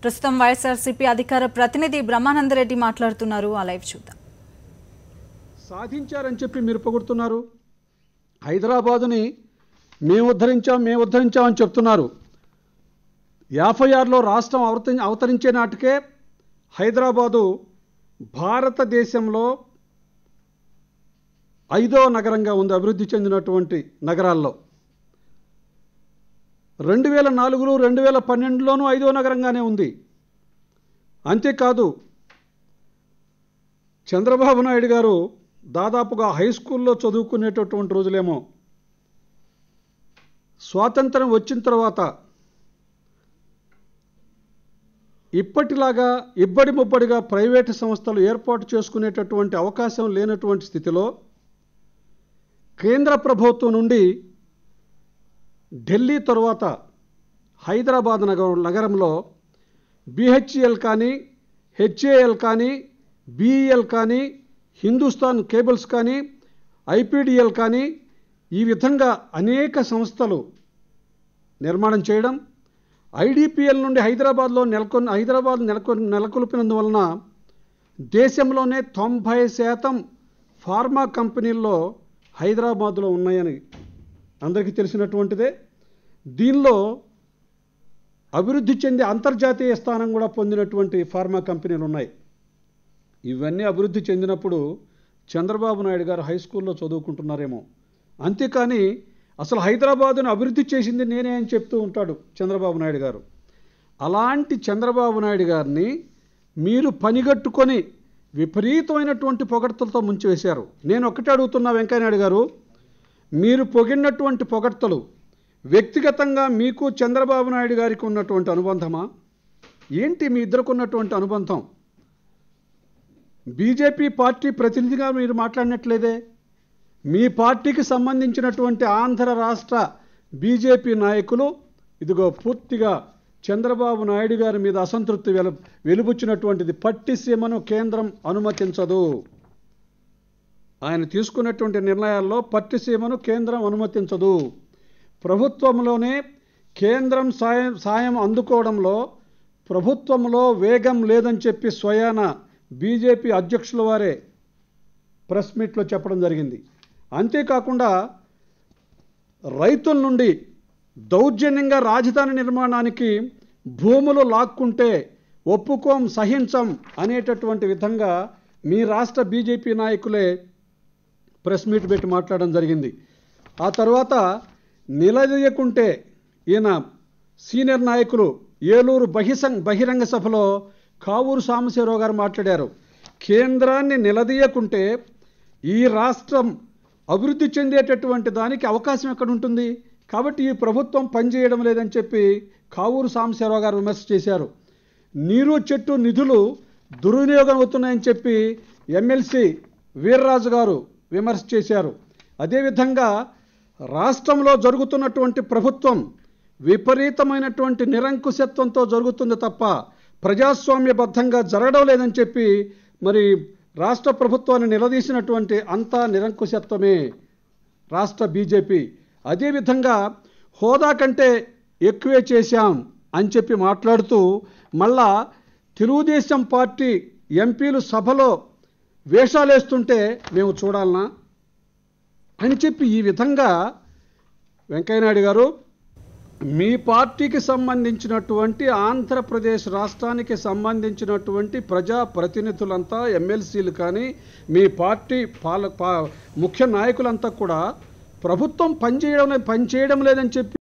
ప్రస్తుతం వైఎస్ఆర్సీపీ అధికార ప్రతినిధి బ్రహ్మానందరెడ్డి మాట్లాడుతున్నారు. ఆ లైవ్ చూద్దాం. సాధించారని చెప్పి మీరు పొగుడుతున్నారు. హైదరాబాదుని మేము ఉద్ధరించామని చెప్తున్నారు. 56లో రాష్ట్రం అవతరించే నాటికే హైదరాబాదు భారతదేశంలో 5వ నగరంగా ఉంది, అభివృద్ధి చెందినటువంటి నగరాల్లో. 2004 2012లోనూ 5వ నగరంగానే ఉంది. అంతేకాదు చంద్రబాబు నాయుడు గారు దాదాపుగా హై స్కూల్లో చదువుకునేటటువంటి రోజులేమో స్వాతంత్రం వచ్చిన తర్వాత ఇప్పటిలాగా ఇబ్బడి ముబ్బడిగా ప్రైవేటు సంస్థలు ఏర్పాటు చేసుకునేటటువంటి అవకాశం లేనటువంటి స్థితిలో కేంద్ర ప్రభుత్వం నుండి ఢిల్లీ తర్వాత హైదరాబాద్ నగరంలో బిహెచ్ఈఎల్ కానీ, హెచ్ఏఎల్ కానీ, బిఈఎల్ కానీ, హిందుస్థాన్ కేబుల్స్ కానీ, ఐపీడీఎల్ కానీ, ఈ విధంగా అనేక సంస్థలు నిర్మాణం చేయడం, ఐడిపిఎల్ నుండి హైదరాబాద్ నెలకొల్పినందువలన దేశంలోనే 90% ఫార్మా కంపెనీల్లో హైదరాబాద్లో ఉన్నాయని అందరికీ తెలిసినటువంటిదే. దీనిలో అభివృద్ధి చెంది అంతర్జాతీయ స్థానం కూడా పొందినటువంటి ఫార్మా కంపెనీలు ఉన్నాయి. ఇవన్నీ అభివృద్ధి చెందినప్పుడు చంద్రబాబు నాయుడు గారు హై స్కూల్లో చదువుకుంటున్నారేమో. అంతేకాని అసలు హైదరాబాదును అభివృద్ధి చేసింది నేనే అని చెప్తూ ఉంటాడు చంద్రబాబు నాయుడు గారు. అలాంటి చంద్రబాబు నాయుడు గారిని మీరు పనిగట్టుకొని విపరీతమైనటువంటి పొగడ్తలతో ముంచివేశారు. నేను ఒక్కటే అడుగుతున్నా వెంకయ్యనాయుడు గారు, మీరు పొగిడినటువంటి పొగడ్తలు వ్యక్తిగతంగా మీకు చంద్రబాబు నాయుడు గారికి ఉన్నటువంటి అనుబంధమా ఏంటి? మీ ఇద్దరికి ఉన్నటువంటి అనుబంధం. బీజేపీ పార్టీ ప్రతినిధిగా మీరు మాట్లాడినట్లేదే. మీ పార్టీకి సంబంధించినటువంటి ఆంధ్ర రాష్ట్ర బీజేపీ నాయకులు ఇదిగో పూర్తిగా చంద్రబాబు నాయుడు గారి మీద అసంతృప్తి వెలుబుచ్చినటువంటిది. పట్టిసీమను కేంద్రం అనుమతించదు. ఆయన తీసుకున్నటువంటి నిర్ణయాల్లో పట్టిసీమను కేంద్రం అనుమతించదు. ప్రభుత్వంలోనే కేంద్రం సాయం అందుకోవడంలో ప్రభుత్వంలో వేగం లేదని చెప్పి స్వయాన బీజేపీ అధ్యక్షుల వారే ప్రెస్ మీట్లో చెప్పడం జరిగింది. అంతేకాకుండా రైతుల నుండి దౌర్జన్యంగా రాజధాని నిర్మాణానికి భూములు లాక్కుంటే ఒప్పుకోం, సహించం అనేటటువంటి విధంగా మీ రాష్ట్ర బీజేపీ నాయకులే ప్రెస్ మీట్ పెట్టి మాట్లాడడం జరిగింది. ఆ తర్వాత నిలదీయకుంటే ఈయన సీనియర్ నాయకులు ఏలూరు బహిరంగ సభలో కావూరు సాంబశివరావు గారు మాట్లాడారు. కేంద్రాన్ని నిలదీయకుంటే ఈ రాష్ట్రం అభివృద్ధి చెందేటటువంటి దానికి అవకాశం ఎక్కడ ఉంటుంది? కాబట్టి ఈ ప్రభుత్వం పనిచేయడం లేదని చెప్పి కావూరు సాంబశివరావు గారు విమర్శ చేశారు. నీరు చెట్టు నిధులు దుర్వినియోగం అవుతున్నాయని చెప్పి ఎమ్మెల్సీ వీర్రాజు గారు విమర్శ చేశారు. అదేవిధంగా రాష్ట్రంలో జరుగుతున్నటువంటి ప్రభుత్వం విపరీతమైనటువంటి నిరంకుశత్వంతో జరుగుతుంది తప్ప ప్రజాస్వామ్యబద్ధంగా జరగడం లేదని చెప్పి మరి రాష్ట్ర ప్రభుత్వాన్ని నిలదీసినటువంటి అంతా నిరంకుశత్వమే రాష్ట్ర బీజేపీ. అదేవిధంగా హోదా కంటే ఎక్కువే చేశాం అని చెప్పి మాట్లాడుతూ మళ్ళా తెలుగుదేశం పార్టీ ఎంపీలు సభలో వేషాలేస్తుంటే మేము చూడాలనా అని చెప్పి ఈ విధంగా వెంకయ్యనాయుడు గారు మీ పార్టీకి సంబంధించినటువంటి ఆంధ్రప్రదేశ్ రాష్ట్రానికి సంబంధించినటువంటి ప్రజాప్రతినిధులంతా ఎమ్మెల్సీలు కానీ మీ పార్టీ ముఖ్య నాయకులంతా కూడా ప్రభుత్వం పనిచేయడం లేదని చెప్పి